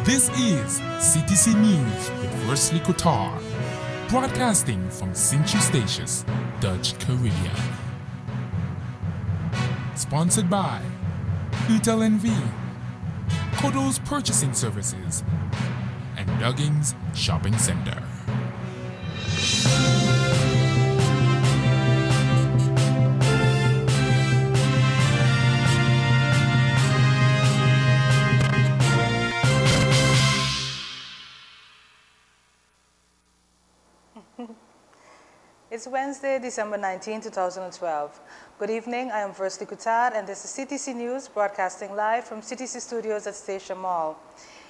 This is CTC News with Wesley Kotar, broadcasting from Sint Eustatius, Dutch Caribbean. Sponsored by Utel NV, Kodo's Purchasing Services, and Duggins Shopping Center. It's Wednesday, December 19, 2012. Good evening, I am Wesley Kotar, and this is CTC News, broadcasting live from CTC Studios at Station Mall.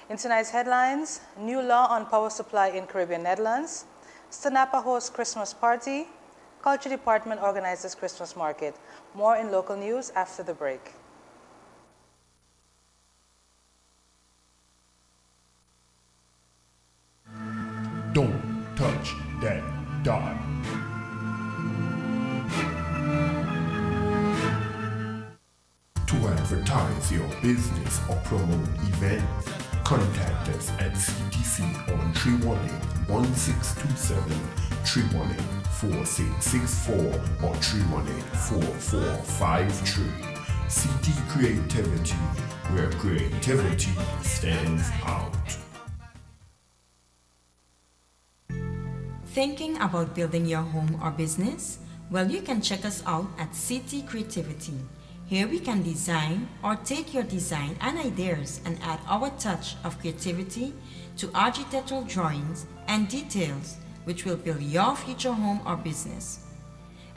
In tonight's headlines, new law on power supply in Caribbean Netherlands, Stanapa hosts Christmas party, Culture Department organizes Christmas market. More in local news after the break. Don't touch that dot. To advertise your business or promote events, contact us at CTC on 318-1627, 318-4664, or 318-4453. CT Creativity, where creativity stands out. Thinking about building your home or business? Well, you can check us out at CT Creativity. Here we can design or take your design and ideas and add our touch of creativity to architectural drawings and details which will build your future home or business.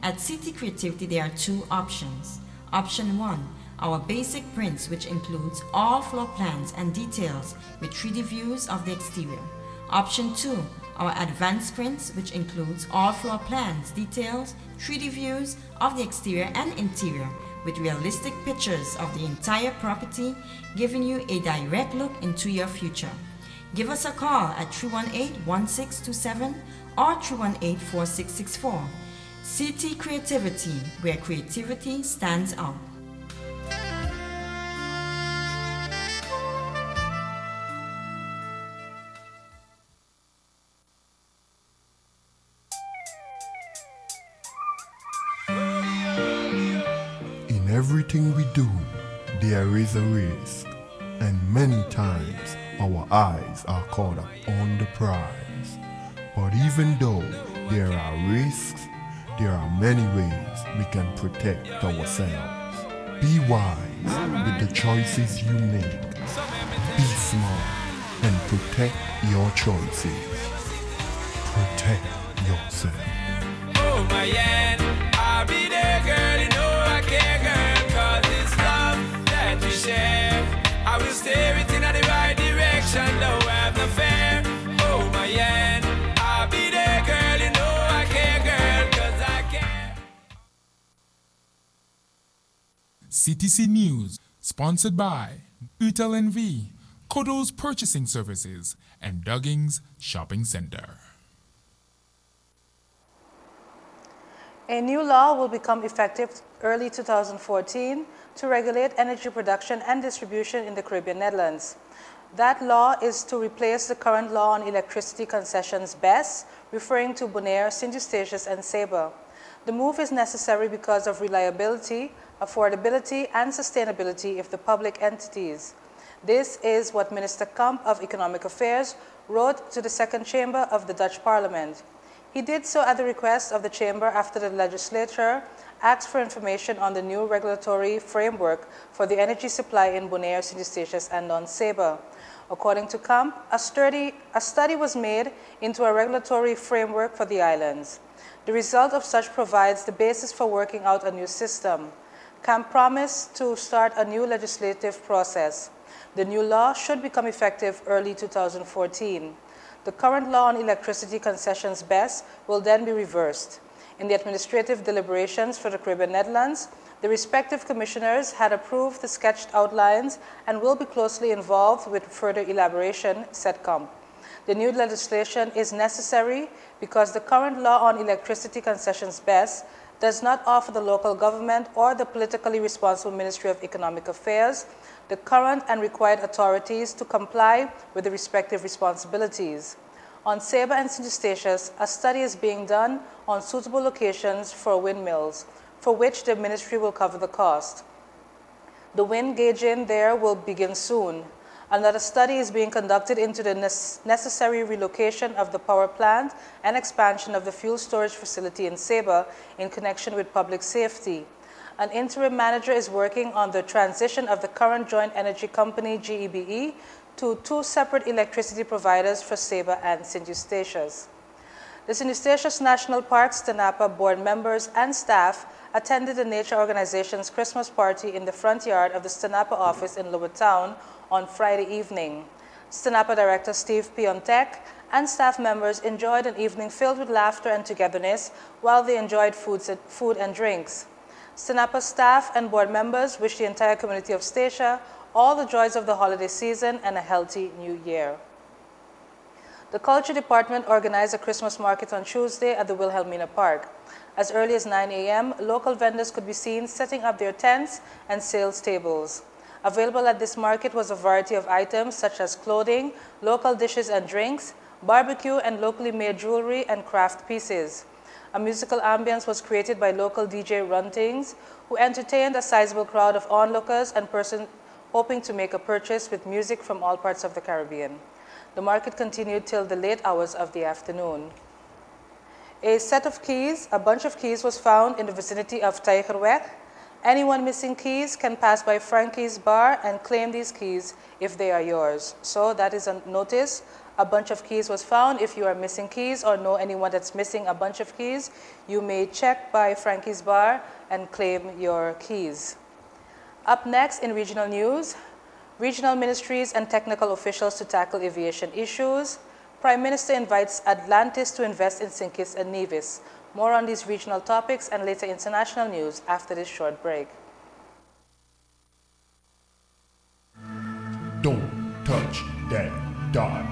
At CT Creativity there are two options. Option 1, our basic prints, which includes all floor plans and details with 3D views of the exterior. Option 2, our advanced prints, which includes all floor plans, details, 3D views of the exterior and interior with realistic pictures of the entire property, giving you a direct look into your future. Give us a call at 318-1627 or 318-4664. CT Creativity, where creativity stands out. Everything we do, there is a risk, and many times our eyes are caught up on the prize. But even though there are risks, there are many ways we can protect ourselves. Be wise with the choices you make. Be smart and protect your choices. Protect yourself. Oh my yeah, I'll be there, girl, you know I care, girl. I will steer it in the right direction, no have no fear. Oh my yeah, I'll be there, girl, you know I care, girl, cause I care. CTC News, sponsored by Utel NV, Kodo's Purchasing Services, and Duggins Shopping Center. A new law will become effective early 2014 to regulate energy production and distribution in the Caribbean Netherlands. That law is to replace the current law on electricity concessions BES, referring to Bonaire, Sint Eustatius, and Saba. The move is necessary because of reliability, affordability, and sustainability of the public entities. This is what Minister Kamp of Economic Affairs wrote to the Second Chamber of the Dutch Parliament. He did so at the request of the Chamber after the legislature asked for information on the new regulatory framework for the energy supply in Bonaire, Sint Eustatius, and on Saba. According to Kamp, a study was made into a regulatory framework for the islands. The result of such provides the basis for working out a new system. Kamp promised to start a new legislative process. The new law should become effective early 2014. The current law on electricity concessions BES will then be reversed. In the administrative deliberations for the Caribbean Netherlands, the respective commissioners had approved the sketched outlines and will be closely involved with further elaboration, said Kamp. The new legislation is necessary because the current law on electricity concessions BES does not offer the local government or the politically responsible Ministry of Economic Affairs the current and required authorities to comply with the respective responsibilities. On Ceiba and St. Eustatius, a study is being done on suitable locations for windmills, for which the ministry will cover the cost. The wind gauging there will begin soon. Another study is being conducted into the necessary relocation of the power plant and expansion of the fuel storage facility in Ceiba in connection with public safety. An interim manager is working on the transition of the current joint energy company, GEBE, to 2 separate electricity providers for Ceiba and St. Eustatius. The St. Eustatius National Park Stanapa board members and staff attended the nature organization's Christmas party in the front yard of the Stanapa office in Lower Town on Friday evening. Stanapa Director Steve Piontek and staff members enjoyed an evening filled with laughter and togetherness while they enjoyed food and drinks. Stanapa staff and board members wish the entire community of Statia all the joys of the holiday season and a healthy new year. The Culture Department organized a Christmas market on Tuesday at the Wilhelmina Park. As early as 9 a.m., local vendors could be seen setting up their tents and sales tables. Available at this market was a variety of items such as clothing, local dishes and drinks, barbecue and locally made jewelry and craft pieces. A musical ambience was created by local DJ Runtings, who entertained a sizable crowd of onlookers and persons hoping to make a purchase with music from all parts of the Caribbean. The market continued till the late hours of the afternoon. A bunch of keys was found in the vicinity of Teicherweg. Anyone missing keys can pass by Frankie's bar and claim these keys if they are yours. So that is a notice. A bunch of keys was found. If you are missing keys or know anyone that's missing a bunch of keys, you may check by Frankie's bar and claim your keys. Up next in regional news, regional ministries and technical officials to tackle aviation issues. Prime Minister invites Atlantis to invest in St. Kitts and Nevis. More on these regional topics and later international news after this short break. Don't touch that dot.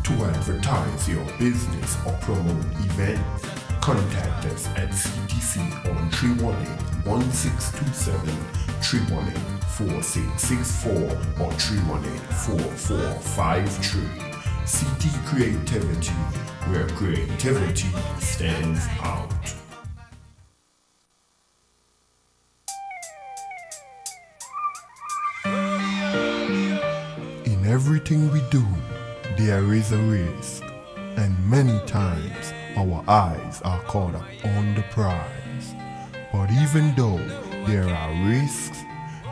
To advertise your business or promote events, contact us at CTC on 318-1627, 318-4664 or 318-4453. CT Creativity, where creativity stands out. In everything we do, there is a risk, and many times our eyes are caught up on the prize. But even though there are risks,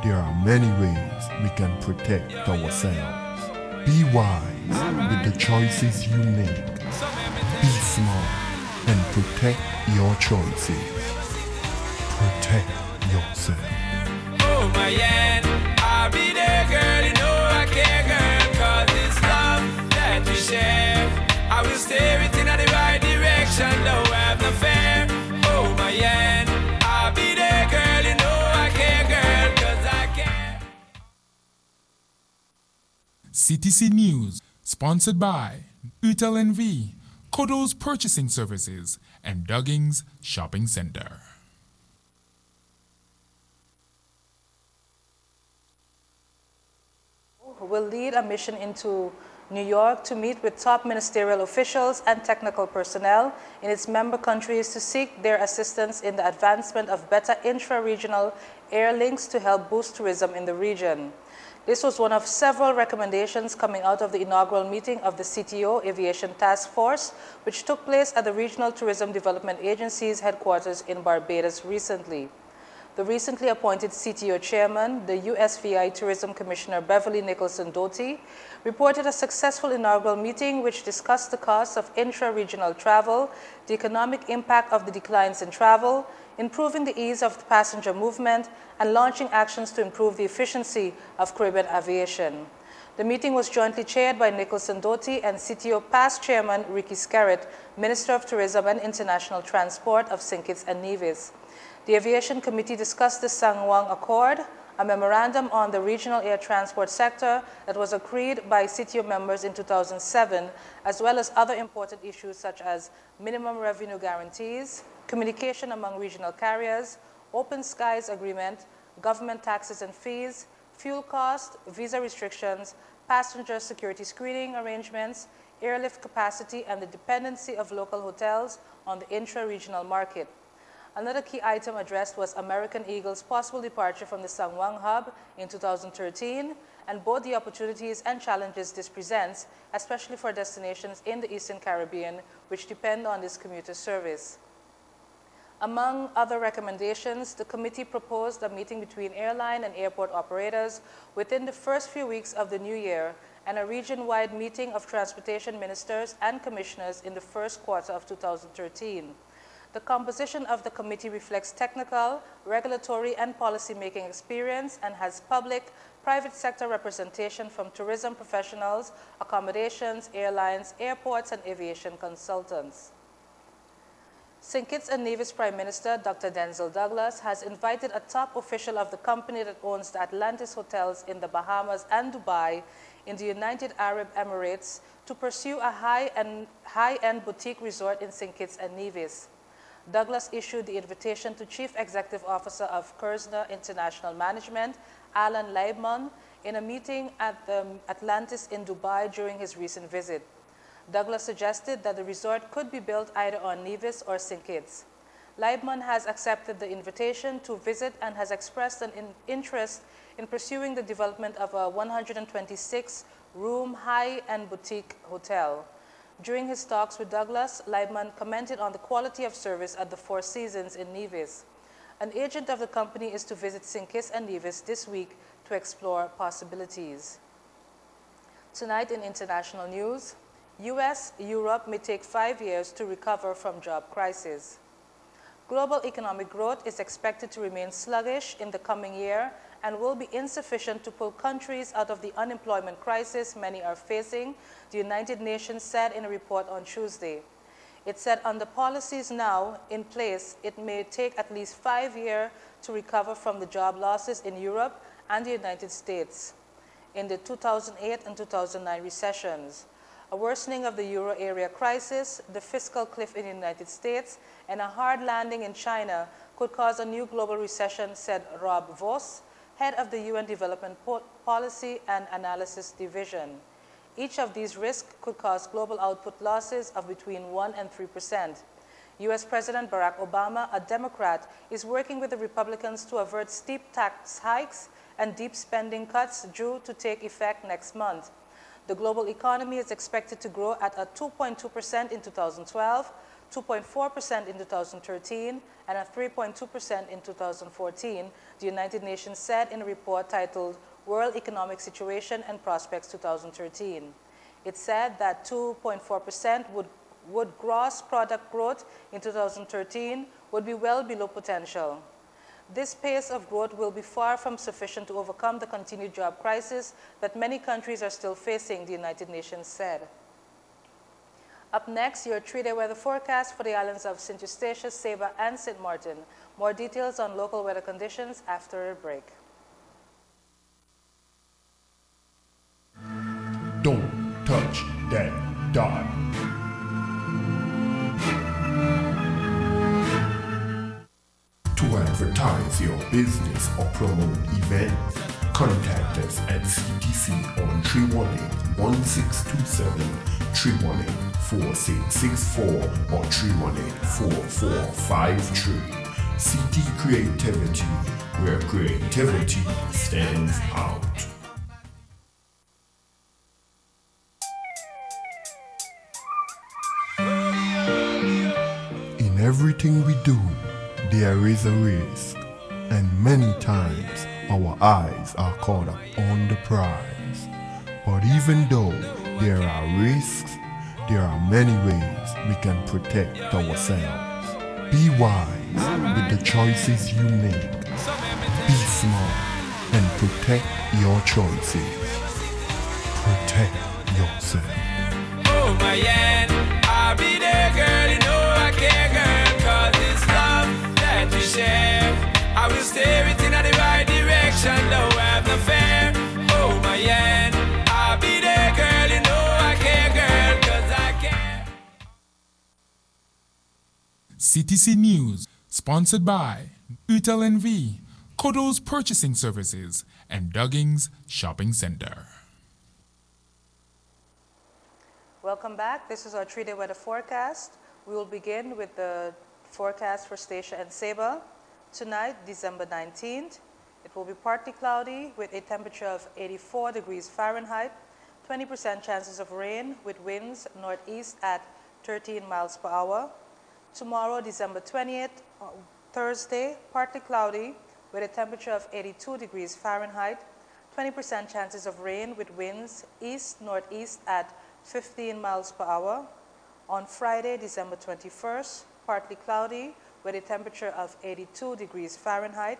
there are many ways we can protect ourselves. Be wise with the choices you make. Be smart and protect your choices. Protect yourself. Oh my yeah, I'll be there, girl. You know I care, girl. 'Cause it's love that we share. I will steer it in the right direction. Don't have no fear. Oh my yeah, I'll be there, girl. You know I care, girl. 'Cause I care. CTC News, sponsored by Utel NV, Kodo's Purchasing Services, and Duggins Shopping Center. Will lead a mission into New York to meet with top ministerial officials and technical personnel in its member countries to seek their assistance in the advancement of better intra-regional air links to help boost tourism in the region. This was one of several recommendations coming out of the inaugural meeting of the CTO Aviation Task Force, which took place at the Regional Tourism Development Agency's headquarters in Barbados recently. The recently appointed CTO chairman, the USVI Tourism Commissioner Beverly Nicholson Doty, reported a successful inaugural meeting which discussed the costs of intra-regional travel, the economic impact of the declines in travel, improving the ease of passenger movement, and launching actions to improve the efficiency of Caribbean aviation. The meeting was jointly chaired by Nicholson Doty and CTO past chairman Ricky Skerritt, Minister of Tourism and International Transport of St. Kitts and Nevis. The Aviation Committee discussed the Sangwang Accord, a memorandum on the regional air transport sector that was agreed by CTO members in 2007, as well as other important issues such as minimum revenue guarantees, communication among regional carriers, open skies agreement, government taxes and fees, fuel cost, visa restrictions, passenger security screening arrangements, airlift capacity, and the dependency of local hotels on the intra-regional market. Another key item addressed was American Eagle's possible departure from the Sangwang hub in 2013, and both the opportunities and challenges this presents, especially for destinations in the Eastern Caribbean, which depend on this commuter service. Among other recommendations, the committee proposed a meeting between airline and airport operators within the first few weeks of the new year, and a region-wide meeting of transportation ministers and commissioners in the first quarter of 2013. The composition of the committee reflects technical, regulatory, and policy-making experience and has public, private sector representation from tourism professionals, accommodations, airlines, airports, and aviation consultants. St. Kitts and Nevis Prime Minister Dr. Denzel Douglas has invited a top official of the company that owns the Atlantis hotels in the Bahamas and Dubai in the United Arab Emirates to pursue a high-end boutique resort in St. Kitts and Nevis. Douglas issued the invitation to Chief Executive Officer of Kerzner International Management, Alan Leibman, in a meeting at the Atlantis in Dubai during his recent visit. Douglas suggested that the resort could be built either on Nevis or St. Kitts. Leibman has accepted the invitation to visit and has expressed an interest in pursuing the development of a 126-room high-end boutique hotel. During his talks with Douglas, Leibman commented on the quality of service at the Four Seasons in Nevis. An agent of the company is to visit St. Kitts and Nevis this week to explore possibilities. Tonight in international news, US-Europe may take 5 years to recover from job crisis. Global economic growth is expected to remain sluggish in the coming year and will be insufficient to pull countries out of the unemployment crisis many are facing, the United Nations said in a report on Tuesday. It said under policies now in place, it may take at least 5 years to recover from the job losses in Europe and the United States in the 2008 and 2009 recessions. A worsening of the euro area crisis, the fiscal cliff in the United States, and a hard landing in China could cause a new global recession, said Rob Voss, head of the UN Development Policy and Analysis Division. Each of these risks could cause global output losses of between 1% and 3%. US President Barack Obama, a Democrat, is working with the Republicans to avert steep tax hikes and deep spending cuts due to take effect next month. The global economy is expected to grow at a 2.2% in 2012, 2.4% in 2013, and a 3.2% in 2014, the United Nations said in a report titled World Economic Situation and Prospects 2013. It said that 2.4% would gross product growth in 2013 would be well below potential. This pace of growth will be far from sufficient to overcome the continued job crisis that many countries are still facing, the United Nations said. Up next, your 3-day weather forecast for the islands of St. Eustatius, Saba, and St. Martin. More details on local weather conditions after a break. Don't touch that dot. To advertise your business or promote events, contact us at CTC on 318-1627, 318-4664, or 318-4453. CT Creativity, where creativity stands out. In everything we do, there is a risk, and many times our eyes are caught up on the prize. But even though there are risks, there are many ways we can protect ourselves. Be wise with the choices you make. Be smart and protect your choices. Protect yourself. Oh my yeah, I'll be there, girl, you know I care, girl, 'cause it's love that we share. I will steer it in the right direction, don't have no fear. Oh my yeah, I'll be there, girl, you know I care, girl, 'cause I care. CTC News, sponsored by Utel NV, Kodos Purchasing Services, and Duggings Shopping Center. Welcome back. This is our 3-day weather forecast. We will begin with the forecast for Statia and Saba. Tonight, December 19th, it will be partly cloudy with a temperature of 84 degrees Fahrenheit, 20% chances of rain with winds northeast at 13 miles per hour. Tomorrow, December 20th, Thursday, partly cloudy with a temperature of 82 degrees Fahrenheit, 20% chances of rain with winds east-northeast at 15 miles per hour. On Friday, December 21st, partly cloudy with a temperature of 82 degrees Fahrenheit,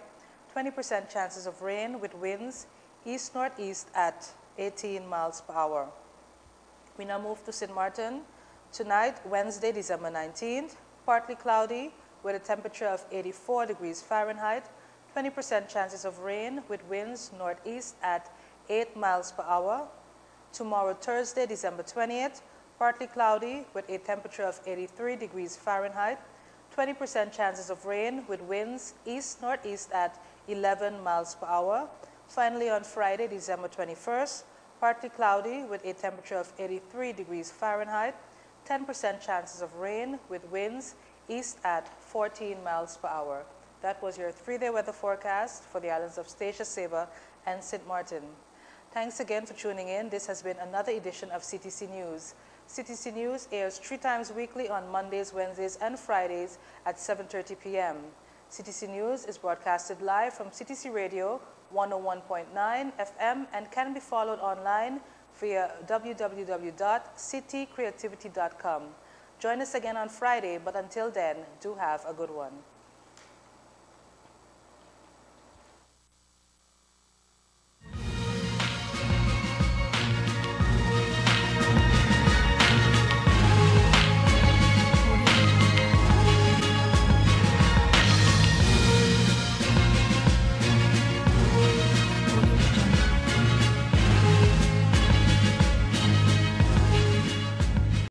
20% chances of rain with winds east-northeast at 18 miles per hour. We now move to St. Martin. Tonight, Wednesday, December 19th, partly cloudy with a temperature of 84 degrees Fahrenheit, 20% chances of rain with winds northeast at 8 miles per hour. Tomorrow, Thursday, December 20th, partly cloudy with a temperature of 83 degrees Fahrenheit, 20% chances of rain with winds east-northeast at 11 miles per hour. Finally, on Friday, December 21st, partly cloudy with a temperature of 83 degrees Fahrenheit, 10% chances of rain with winds east at 14 miles per hour. That was your 3-day weather forecast for the islands of Statia, Saba, and St. Martin. Thanks again for tuning in. This has been another edition of CTC News. CTC News airs 3 times weekly on Mondays, Wednesdays, and Fridays at 7:30 p.m. CTC News is broadcasted live from CTC Radio 101.9 FM and can be followed online via www.citycreativity.com. Join us again on Friday, but until then, do have a good one.